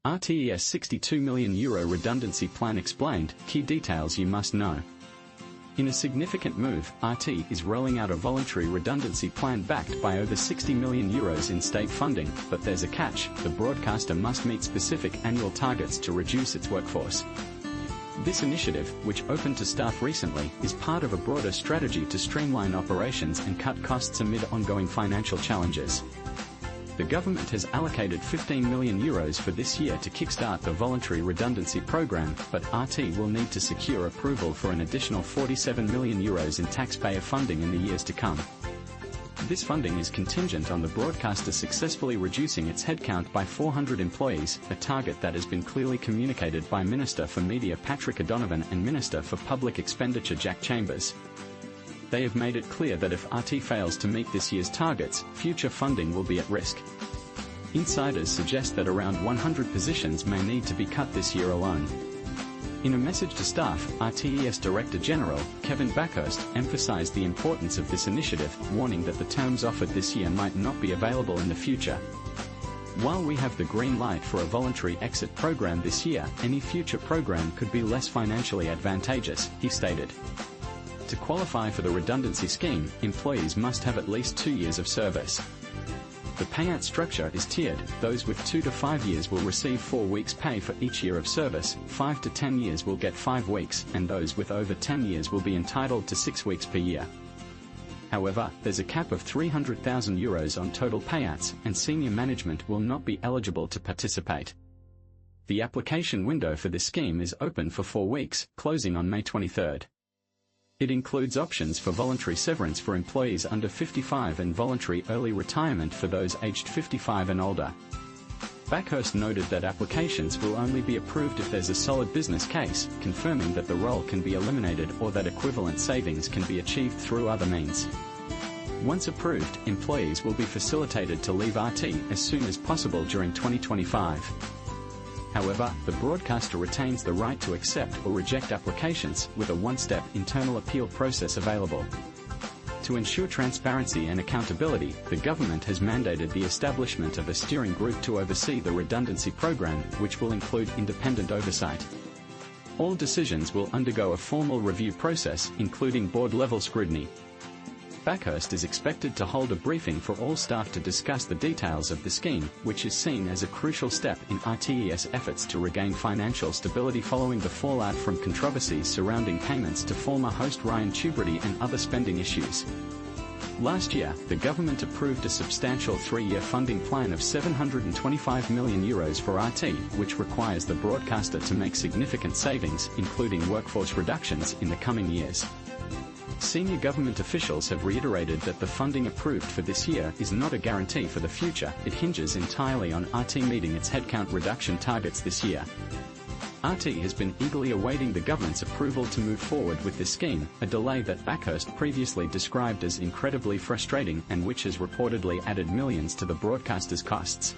RTE's €62 million redundancy plan explained, key details you must know. In a significant move, RT is rolling out a voluntary redundancy plan backed by over €60 million in state funding, but there's a catch: the broadcaster must meet specific annual targets to reduce its workforce. This initiative, which opened to staff recently, is part of a broader strategy to streamline operations and cut costs amid ongoing financial challenges. The government has allocated €15 million for this year to kickstart the voluntary redundancy program, but RT will need to secure approval for an additional €47 million in taxpayer funding in the years to come. This funding is contingent on the broadcaster successfully reducing its headcount by 400 employees, a target that has been clearly communicated by Minister for Media Patrick O'Donovan and Minister for Public Expenditure Jack Chambers. They have made it clear that if RT fails to meet this year's targets, future funding will be at risk. Insiders suggest that around 100 positions may need to be cut this year alone. In a message to staff, RTES Director General, Kevin Backhurst, emphasized the importance of this initiative, warning that the terms offered this year might not be available in the future. While we have the green light for a voluntary exit program this year, any future program could be less financially advantageous, he stated. To qualify for the redundancy scheme, employees must have at least 2 years of service. The payout structure is tiered. Those with 2 to 5 years will receive 4 weeks pay for each year of service, 5 to 10 years will get 5 weeks, and those with over 10 years will be entitled to 6 weeks per year. However, there's a cap of €300,000 on total payouts, and senior management will not be eligible to participate. The application window for this scheme is open for 4 weeks, closing on May 23rd. It includes options for voluntary severance for employees under 55 and voluntary early retirement for those aged 55 and older. Backhurst noted that applications will only be approved if there's a solid business case, confirming that the role can be eliminated or that equivalent savings can be achieved through other means. Once approved, employees will be facilitated to leave RT as soon as possible during 2025. However, the broadcaster retains the right to accept or reject applications, with a one-step internal appeal process available. To ensure transparency and accountability, the government has mandated the establishment of a steering group to oversee the redundancy program, which will include independent oversight. All decisions will undergo a formal review process, including board-level scrutiny. Backhurst is expected to hold a briefing for all staff to discuss the details of the scheme, which is seen as a crucial step in RTES efforts to regain financial stability following the fallout from controversies surrounding payments to former host Ryan Tubridy and other spending issues. Last year, the government approved a substantial 3-year funding plan of €725 million for RT, which requires the broadcaster to make significant savings, including workforce reductions, in the coming years. Senior government officials have reiterated that the funding approved for this year is not a guarantee for the future. It hinges entirely on RT meeting its headcount reduction targets this year. RT has been eagerly awaiting the government's approval to move forward with this scheme, a delay that Backhurst previously described as incredibly frustrating and which has reportedly added millions to the broadcaster's costs.